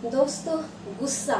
दोस्तों, गुस्सा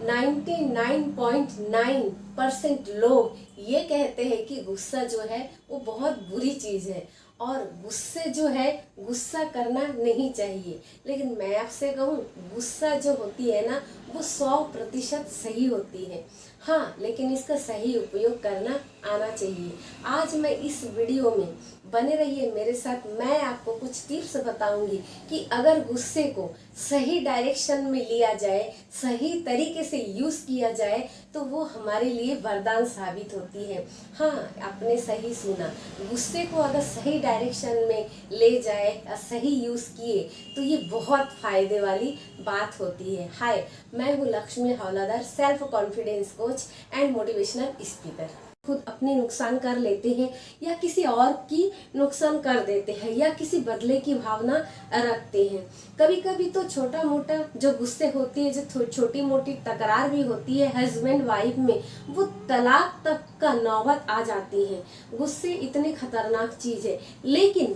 99.9% लोग ये कहते हैं कि गुस्सा जो है वो बहुत बुरी चीज़ है और गुस्से जो है गुस्सा करना नहीं चाहिए। लेकिन मैं आपसे कहूँ, गुस्सा जो होती है ना वो 100% सही होती है। हाँ, लेकिन इसका सही उपयोग करना आना चाहिए। आज मैं इस वीडियो में बने रहिए मेरे साथ। मैं आपको कुछ टिप्स बताऊंगी कि अगर गुस्से को सही डायरेक्शन में लिया जाए, सही तरीके से यूज़ किया जाए तो वो हमारे लिए वरदान साबित होती है। हाँ, आपने सही सुना, गुस्से को अगर सही डायरेक्शन में ले जाए और सही यूज़ किए तो ये बहुत फायदे वाली बात होती है। हाय, मैं हूँ Lakshmi Hawaldar, self confidence coach and motivational speaker. खुद अपनी नुकसान कर लेते हैं या किसी और की नुकसान कर देते हैं या किसी बदले की भावना रखते हैं। कभी कभी तो छोटा मोटा जो गुस्से होती है, जो छोटी मोटी तकरार भी होती है हस्बैंड वाइफ में, वो तलाक तक का नौबत आ जाती है। गुस्से इतने खतरनाक चीज़ है, लेकिन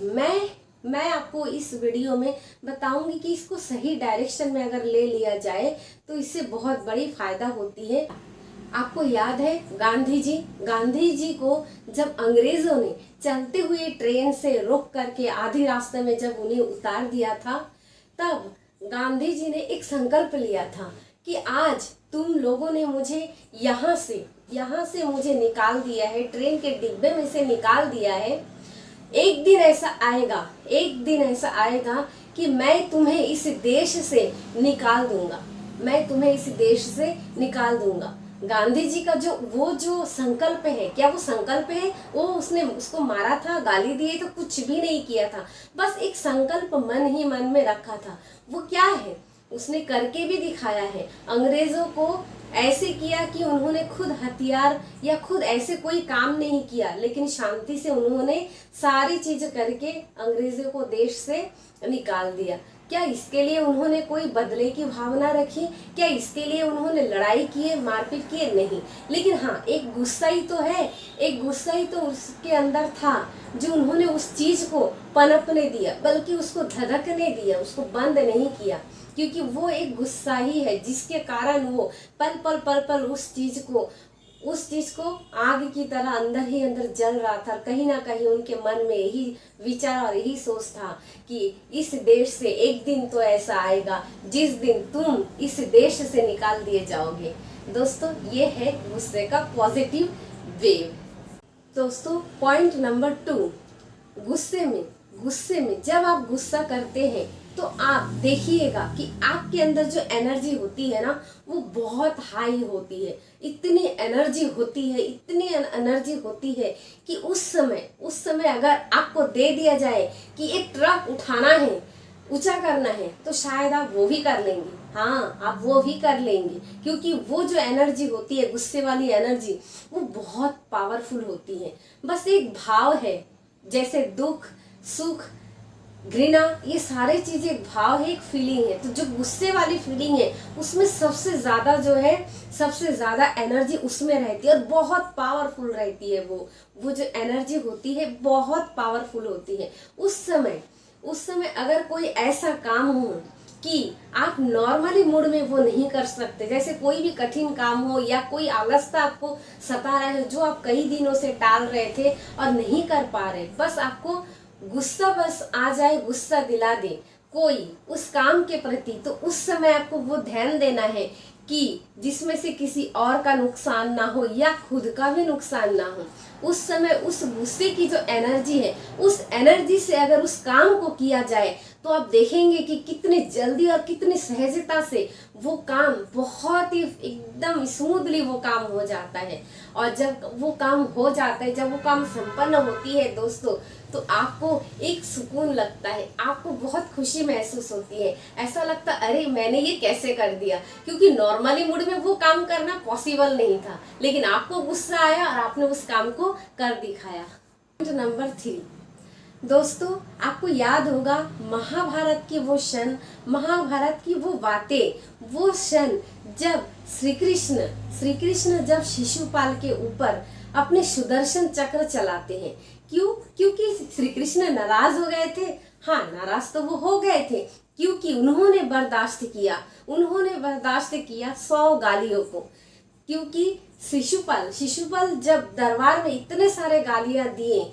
मैं आपको इस वीडियो में बताऊंगी कि इसको सही डायरेक्शन में अगर ले लिया जाए तो इससे बहुत बड़ी फायदा होती है। आपको याद है गांधी जी को जब अंग्रेजों ने चलते हुए ट्रेन से रोक करके आधे रास्ते में जब उन्हें उतार दिया था, तब गांधी जी ने एक संकल्प लिया था कि आज तुम लोगों ने मुझे यहाँ से मुझे निकाल दिया है, ट्रेन के डिब्बे में से निकाल दिया है। एक दिन ऐसा आएगा कि मैं तुम्हें इस देश से निकाल दूंगा। गांधी जी का जो संकल्प है, क्या वो संकल्प है? वो उसने उसको मारा था, गाली दिए तो कुछ भी नहीं किया था, बस एक संकल्प मन ही मन में रखा था। वो क्या है, उसने करके भी दिखाया है। अंग्रेजों को ऐसे किया कि उन्होंने खुद हथियार या खुद ऐसे कोई काम नहीं किया, लेकिन शांति से उन्होंने सारी चीज करके अंग्रेजों को देश से निकाल दिया। क्या इसके लिए उन्होंने कोई बदले की भावना रखी? क्या इसके लिए उन्होंने लड़ाई किए, मारपीट किए? नहीं। लेकिन हाँ, एक गुस्सा ही तो उसके अंदर था जो उन्होंने उस चीज को पनपने दिया, बल्कि उसको धड़कने दिया, उसको बंद नहीं किया। क्योंकि वो एक गुस्सा ही है जिसके कारण वो पल पल उस चीज को आग की तरह अंदर ही अंदर जल रहा था। कहीं ना कहीं उनके मन में यही विचार और यही सोच था कि इस देश से एक दिन तो ऐसा आएगा जिस दिन तुम इस देश से निकाल दिए जाओगे। दोस्तों, ये है गुस्से का पॉजिटिव वेव। दोस्तों, पॉइंट नंबर 2, गुस्से में जब आप गुस्सा करते हैं तो आप देखिएगा कि आपके अंदर जो एनर्जी होती है ना वो बहुत हाई होती है। इतनी एनर्जी होती है कि उस समय अगर आपको दे दिया जाए कि एक ट्रक उठाना है, ऊंचा करना है, तो शायद आप वो भी कर लेंगे। हाँ, आप वो भी कर लेंगे, क्योंकि वो जो एनर्जी होती है, गुस्से वाली एनर्जी, वो बहुत पावरफुल होती है। बस एक भाव है, जैसे दुख, सुख, घृणा, ये सारे चीजें एक भाव है, एक फीलिंग है। तो जो गुस्से वाली फीलिंग है उसमें सबसे ज्यादा एनर्जी उसमें रहती है और बहुत पावरफुल रहती है। वो जो एनर्जी होती है बहुत पावरफुल होती है। उस समय अगर कोई ऐसा काम हो कि आप नॉर्मली मूड में वो नहीं कर सकते, जैसे कोई भी कठिन काम हो या कोई आलसता आपको सता रहा है जो आप कई दिनों से टाल रहे थे और नहीं कर पा रहे, बस आपको गुस्सा बस आ जाए, गुस्सा दिला दे कोई उस काम के प्रति, तो उस समय आपको वो ध्यान देना है कि जिसमें से किसी और का नुकसान ना हो या खुद का भी नुकसान ना हो। उस समय उस गुस्से की जो एनर्जी है, उस एनर्जी से अगर उस काम को किया जाए तो आप देखेंगे कि कितनी जल्दी और कितनी सहजता से वो काम बहुत ही एकदम स्मूथली वो काम हो जाता है। और जब वो काम हो जाता है, जब वो काम संपन्न होती है दोस्तों, तो आपको एक सुकून लगता है, आपको बहुत खुशी महसूस होती है। ऐसा लगता है अरे मैंने ये कैसे कर दिया, क्योंकि नॉर्मली मूड में वो काम करना पॉसिबल नहीं था, लेकिन आपको गुस्सा आया और आपने उस काम को कर दिखाया। पॉइंट नंबर 3, दोस्तों, आपको याद होगा महाभारत की वो बातें, वो क्षण जब श्री कृष्ण जब शिशुपाल के ऊपर अपने सुदर्शन चक्र चलाते हैं। क्योंकि श्री कृष्ण नाराज हो गए थे। हाँ, नाराज तो वो हो गए थे, क्योंकि उन्होंने बर्दाश्त किया 100 गालियों को। क्योंकि शिशुपाल जब दरबार में इतने सारे गालियां दिए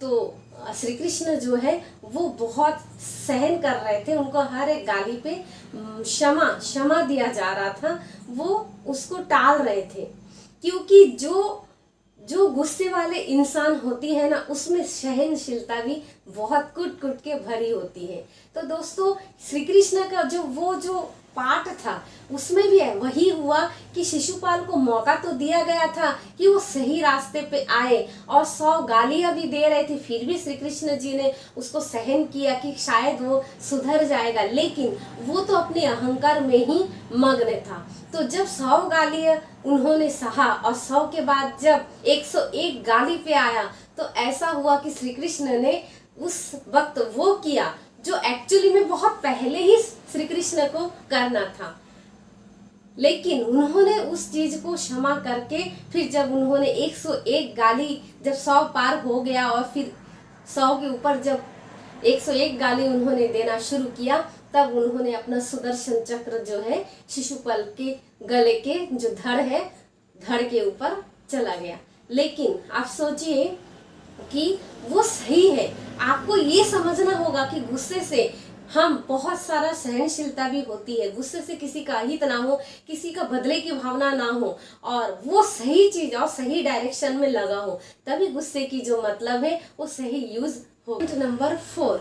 तो श्री कृष्ण जो है वो बहुत सहन कर रहे थे, उनको हर एक गाली पे क्षमा दिया जा रहा था, वो उसको टाल रहे थे। क्योंकि जो गुस्से वाले इंसान होती है ना, उसमें सहनशीलता भी बहुत कुट कुट के भरी होती है। तो दोस्तों, श्री कृष्ण का जो पाठ था उसमें भी वही हुआ कि शिशुपाल को मौका तो दिया गया था कि वो सही रास्ते पे आए, और 100 गालियां भी दे रहे थे, फिर भी श्री कृष्ण जी ने उसको सहन किया कि शायद वो सुधर जाएगा। लेकिन वो तो अपने अहंकार में ही मग्न था। तो जब 100 गालियां उन्होंने सहा और 100 के बाद जब 101 गाली पे आया, तो ऐसा हुआ कि श्री कृष्ण ने उस वक्त वो किया जो एक्चुअली में बहुत पहले ही श्री कृष्ण को करना था। लेकिन उन्होंने उस चीज को क्षमा करके फिर जब उन्होंने 101 गाली जब 100 पार हो गया और फिर 100 के ऊपर जब 101 गाली उन्होंने देना शुरू किया, तब उन्होंने अपना सुदर्शन चक्र जो है शिशुपाल के गले के जो धड़ के ऊपर चला गया। लेकिन आप सोचिए कि वो सही है। आपको ये समझना होगा कि गुस्से से हम बहुत सारा सहनशीलता भी होती है, गुस्से से किसी का हित ना हो, किसी का बदले की भावना ना हो, और वो सही चीज और सही डायरेक्शन में लगा हो, तभी गुस्से की जो मतलब है वो सही यूज हो। नंबर 4,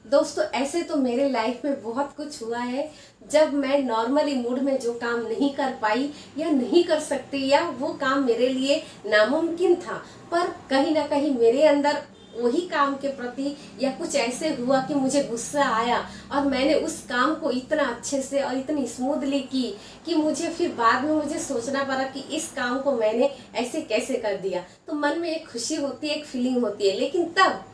दोस्तों, ऐसे तो मेरे लाइफ में बहुत कुछ हुआ है जब मैं नॉर्मली मूड में जो काम नहीं कर पाई या नहीं कर सकती, या वो काम मेरे लिए नामुमकिन था, पर कहीं ना कहीं मेरे अंदर वही काम के प्रति या कुछ ऐसे हुआ कि मुझे गुस्सा आया और मैंने उस काम को इतना अच्छे से और इतनी स्मूथली की कि मुझे फिर बाद में मुझे सोचना पड़ा कि इस काम को मैंने ऐसे कैसे कर दिया। तो मन में एक खुशी होती है, एक फीलिंग होती है। लेकिन तब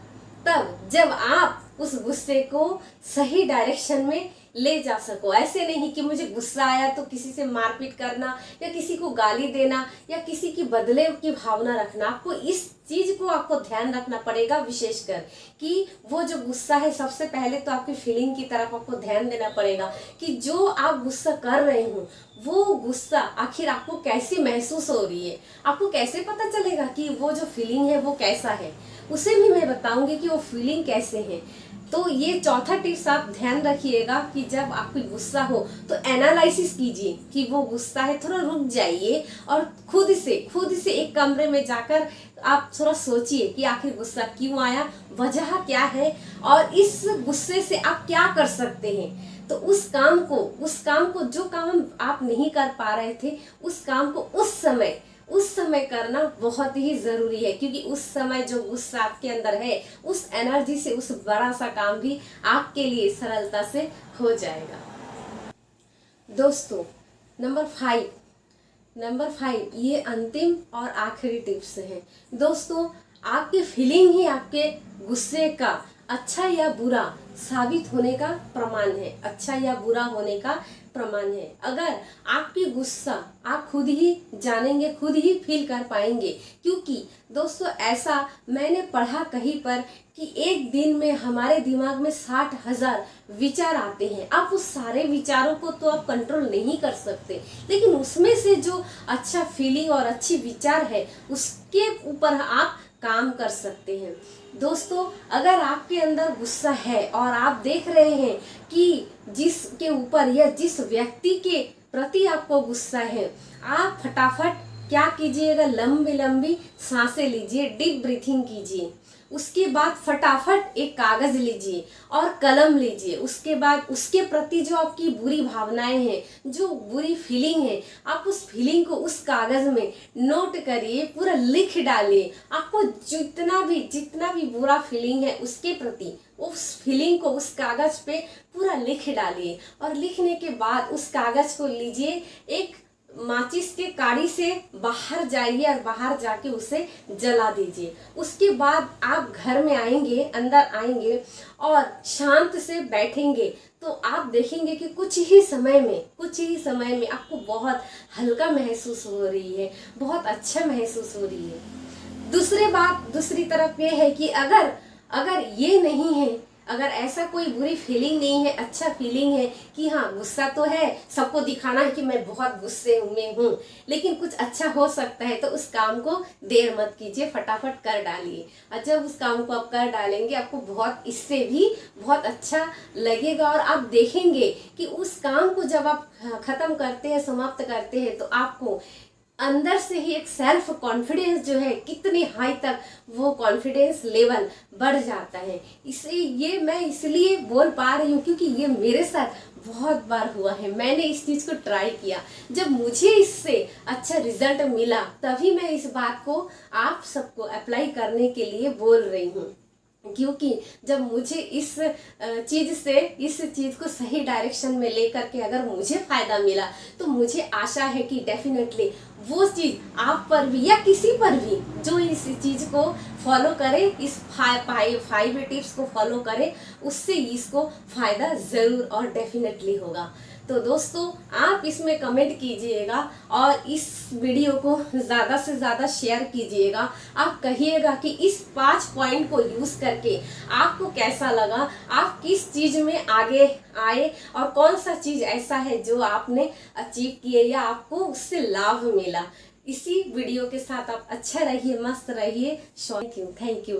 जब आप उस गुस्से को सही डायरेक्शन में ले जा सको, ऐसे नहीं कि मुझे गुस्सा आया तो किसी से मारपीट करना या किसी को गाली देना या किसी की बदले की भावना रखना। आपको इस चीज को आपको ध्यान रखना पड़ेगा, विशेषकर कि वो जो गुस्सा है, सबसे पहले तो आपकी फीलिंग की तरफ आपको ध्यान देना पड़ेगा कि जो आप गुस्सा कर रहे हो वो गुस्सा आखिर आपको कैसी महसूस हो रही है। आपको कैसे पता चलेगा कि वो जो फीलिंग है वो कैसा है, उसे भी मैं बताऊंगी कि वो फीलिंग कैसे है। तो ये चौथा टिप्स आप ध्यान रखिएगा कि जब आपको गुस्सा हो तो एनालिसिस कीजिए कि वो गुस्सा है, थोड़ा रुक जाइए और खुद से एक कमरे में जाकर आप थोड़ा सोचिए कि आखिर गुस्सा क्यों आया, वजह क्या है, और इस गुस्से से आप क्या कर सकते हैं। तो उस काम को जो काम आप नहीं कर पा रहे थे, उस काम को उस समय करना बहुत ही जरूरी है, क्योंकि उस समय जो गुस्सा आपके अंदर है, उस एनर्जी से उस बड़ा सा काम भी आपके लिए सरलता से हो जाएगा। दोस्तों, नंबर 5 ये अंतिम और आखिरी टिप्स है। दोस्तों, आपकी फीलिंग ही आपके गुस्से का अच्छा या बुरा साबित होने का प्रमाण है, अच्छा या बुरा होने का प्रमाण है। अगर आपकी गुस्सा आप खुद ही जानेंगे, खुद ही फील कर पाएंगे, क्योंकि दोस्तों ऐसा मैंने पढ़ा कहीं पर कि एक दिन में हमारे दिमाग में 60,000 विचार आते हैं। आप उस सारे विचारों को तो आप कंट्रोल नहीं कर सकते, लेकिन उसमें से जो अच्छा फीलिंग और अच्छी विचार है उसके ऊपर आप काम कर सकते हैं। दोस्तों, अगर आपके अंदर गुस्सा है और आप देख रहे हैं कि जिसके ऊपर या जिस व्यक्ति के प्रति आपको गुस्सा है, आप फटाफट क्या कीजिएगा, लंबी लंबी सांसें लीजिए, डीप ब्रीथिंग कीजिए। उसके बाद फटाफट एक कागज लीजिए और कलम लीजिए। उसके बाद उसके प्रति जो आपकी बुरी भावनाएं हैं, जो बुरी फीलिंग है, आप उस फीलिंग को उस कागज में नोट करिए, पूरा लिख डालिए। आपको जितना भी बुरा फीलिंग है उसके प्रति उस फीलिंग को उस कागज पे पूरा लिख डालिए, और लिखने के बाद उस कागज को लीजिए, एक माचिस के काड़ी से बाहर जाइए और बाहर जाके उसे जला दीजिए। उसके बाद आप घर में आएंगे, अंदर आएंगे और शांत से बैठेंगे, तो आप देखेंगे कि कुछ ही समय में आपको बहुत हल्का महसूस हो रही है, बहुत अच्छा महसूस हो रही है। दूसरी तरफ ये है कि अगर ये नहीं है, अगर ऐसा कोई बुरी फीलिंग नहीं है, अच्छा फीलिंग है कि हाँ गुस्सा तो है, सबको दिखाना है कि मैं बहुत गुस्से में हूँ, लेकिन कुछ अच्छा हो सकता है, तो उस काम को देर मत कीजिए, फटाफट कर डालिए। और जब उस काम को आप कर डालेंगे, आपको बहुत इससे भी बहुत अच्छा लगेगा और आप देखेंगे कि उस काम को जब आप खत्म करते हैं, समाप्त करते हैं, तो आपको अंदर से ही एक सेल्फ कॉन्फिडेंस जो है, कितनी हाई तक वो कॉन्फिडेंस लेवल बढ़ जाता है। इसे ये मैं इसलिए बोल पा रही हूँ क्योंकि ये मेरे साथ बहुत बार हुआ है। मैंने इस चीज़ को ट्राई किया, जब मुझे इससे अच्छा रिजल्ट मिला तभी मैं इस बात को आप सबको अप्लाई करने के लिए बोल रही हूँ। क्योंकि जब मुझे इस चीज़ को सही डायरेक्शन में लेकर के अगर मुझे फ़ायदा मिला, तो मुझे आशा है कि डेफिनेटली वो चीज़ आप पर भी या किसी पर भी जो इस चीज़ को फॉलो करे, इस 5 टिप्स को फॉलो करे, उससे इसको फ़ायदा ज़रूर और डेफिनेटली होगा। तो दोस्तों, आप इसमें कमेंट कीजिएगा और इस वीडियो को ज़्यादा से ज़्यादा शेयर कीजिएगा। आप कहिएगा कि इस 5 पॉइंट को यूज़ करके आपको कैसा लगा, आप किस चीज़ में आगे आए और कौन सा चीज़ ऐसा है जो आपने अचीव किए या आपको उससे लाभ मिला। इसी वीडियो के साथ आप अच्छा रहिए, मस्त रहिए। Thank you.